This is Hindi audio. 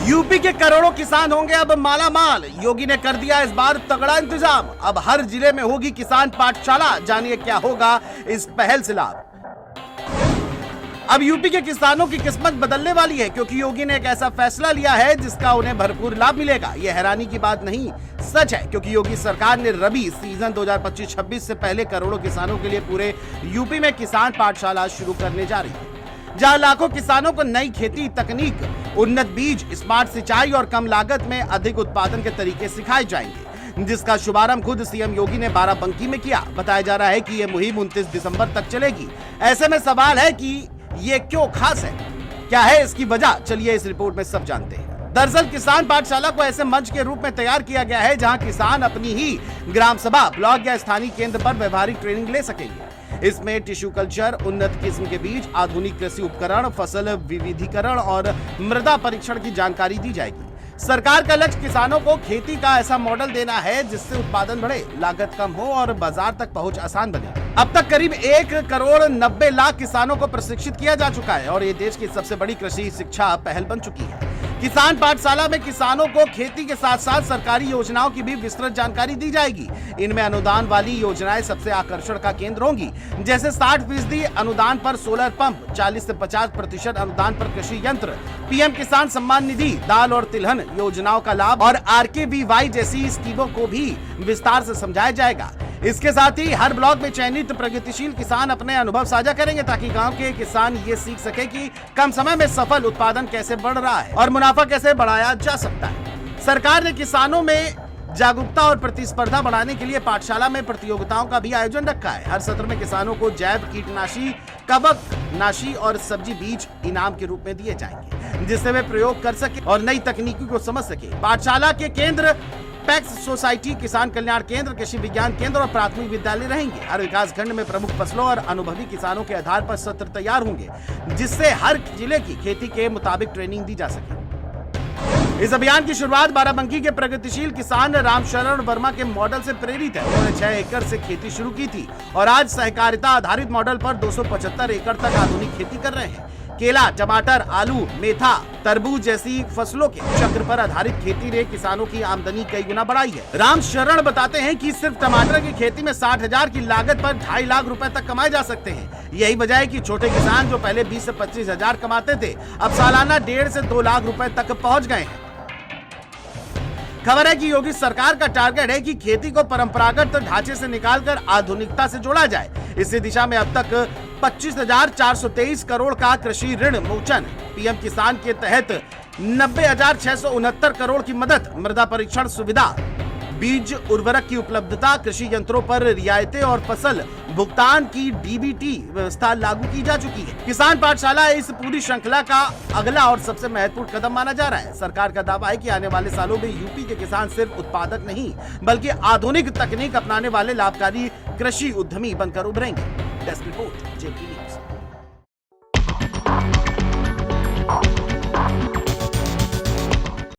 यूपी के करोड़ों किसान होंगे अब माला माल। योगी ने कर दिया इस बार तगड़ा इंतजाम। अब हर जिले में होगी किसान पाठशाला। जानिए क्या होगा इस पहल से लाभ। अब यूपी के किसानों की किस्मत बदलने वाली है, क्योंकि योगी ने एक ऐसा फैसला लिया है जिसका उन्हें भरपूर लाभ मिलेगा। यह हैरानी की बात नहीं, सच है, क्योंकि योगी सरकार ने रबी सीजन 2025-26 से पहले करोड़ों किसानों के लिए पूरे यूपी में किसान पाठशाला शुरू करने जा रही है, जहां लाखों किसानों को नई खेती तकनीक, उन्नत बीज, स्मार्ट सिंचाई और कम लागत में अधिक उत्पादन के तरीके सिखाए जाएंगे, जिसका शुभारंभ खुद सीएम योगी ने बाराबंकी में किया। बताया जा रहा है कि यह मुहिम 29 दिसंबर तक चलेगी। ऐसे में सवाल है कि ये क्यों खास है, क्या है इसकी वजह? चलिए इस रिपोर्ट में सब जानते हैं। दरअसल किसान पाठशाला को ऐसे मंच के रूप में तैयार किया गया है जहां किसान अपनी ही ग्राम सभा, ब्लॉक या स्थानीय केंद्र पर व्यवहारिक ट्रेनिंग ले सकेंगे। इसमें टिश्यू कल्चर, उन्नत किस्म के बीज, आधुनिक कृषि उपकरण, फसल विविधीकरण और मृदा परीक्षण की जानकारी दी जाएगी। सरकार का लक्ष्य किसानों को खेती का ऐसा मॉडल देना है जिससे उत्पादन बढ़े, लागत कम हो और बाजार तक पहुंच आसान बने। अब तक करीब 1,90,00,000 किसानों को प्रशिक्षित किया जा चुका है और ये देश की सबसे बड़ी कृषि शिक्षा पहल बन चुकी है। किसान पाठशाला में किसानों को खेती के साथ साथ सरकारी योजनाओं की भी विस्तृत जानकारी दी जाएगी। इनमें अनुदान वाली योजनाएं सबसे आकर्षण का केंद्र होंगी, जैसे 60% अनुदान पर सोलर पंप, 40 से 50% अनुदान पर कृषि यंत्र, पीएम किसान सम्मान निधि, दाल और तिलहन योजनाओं का लाभ और RKVY जैसी स्कीमों को भी विस्तार से समझाया जाएगा। इसके साथ ही हर ब्लॉक में चयनित प्रगतिशील किसान अपने अनुभव साझा करेंगे, ताकि गांव के किसान ये सीख सके कि कम समय में सफल उत्पादन कैसे बढ़ रहा है और मुनाफा कैसे बढ़ाया जा सकता है। सरकार ने किसानों में जागरूकता और प्रतिस्पर्धा बढ़ाने के लिए पाठशाला में प्रतियोगिताओं का भी आयोजन रखा है। हर सत्र में किसानों को जैव कीटनाशी, कवकनाशी और सब्जी बीज इनाम के रूप में दिए जाएंगे, जिससे वे प्रयोग कर सके और नई तकनीकों को समझ सके। पाठशाला के केंद्र पैक्स सोसाइटी, किसान कल्याण केंद्र, कृषि विज्ञान केंद्र और प्राथमिक विद्यालय रहेंगे। हर विकास खंड में प्रमुख फसलों और अनुभवी किसानों के आधार पर सत्र तैयार होंगे, जिससे हर जिले की खेती के मुताबिक ट्रेनिंग दी जा सके। इस अभियान की शुरुआत बाराबंकी के प्रगतिशील किसान रामशरण वर्मा के मॉडल से प्रेरित है। उन्होंने 6 एकड़ से खेती शुरू की थी और आज सहकारिता आधारित मॉडल पर 275 एकड़ तक आधुनिक खेती कर रहे हैं। केला, टमाटर, आलू, मेथा, तरबूज जैसी फसलों के चक्र पर आधारित खेती ने किसानों की आमदनी कई गुना बढ़ाई है। राम शरण बताते हैं कि सिर्फ टमाटर की खेती में 60,000 की लागत पर 2.5 लाख रुपए तक कमाए जा सकते हैं। यही वजह है कि छोटे किसान जो पहले 20 से 25,000 कमाते थे, अब सालाना 1.5 से 2 लाख रुपए तक पहुंच गए हैं। खबर है कि योगी सरकार का टारगेट है कि खेती को परंपरागत ढांचे से निकालकर आधुनिकता से जोड़ा जाए। इसी दिशा में अब तक 25,423 करोड़ का कृषि ऋण मोचन, पीएम किसान के तहत 90,669 करोड़ की मदद, मृदा परीक्षण सुविधा, बीज उर्वरक की उपलब्धता, कृषि यंत्रों पर रियायतें और फसल भुगतान की DBT व्यवस्था लागू की जा चुकी है। किसान पाठशाला इस पूरी श्रृंखला का अगला और सबसे महत्वपूर्ण कदम माना जा रहा है। सरकार का दावा है कि आने वाले सालों में यूपी के किसान सिर्फ उत्पादक नहीं, बल्कि आधुनिक तकनीक अपनाने वाले लाभकारी कृषि उद्यमी बनकर उभरेंगे। Desk report, JK news.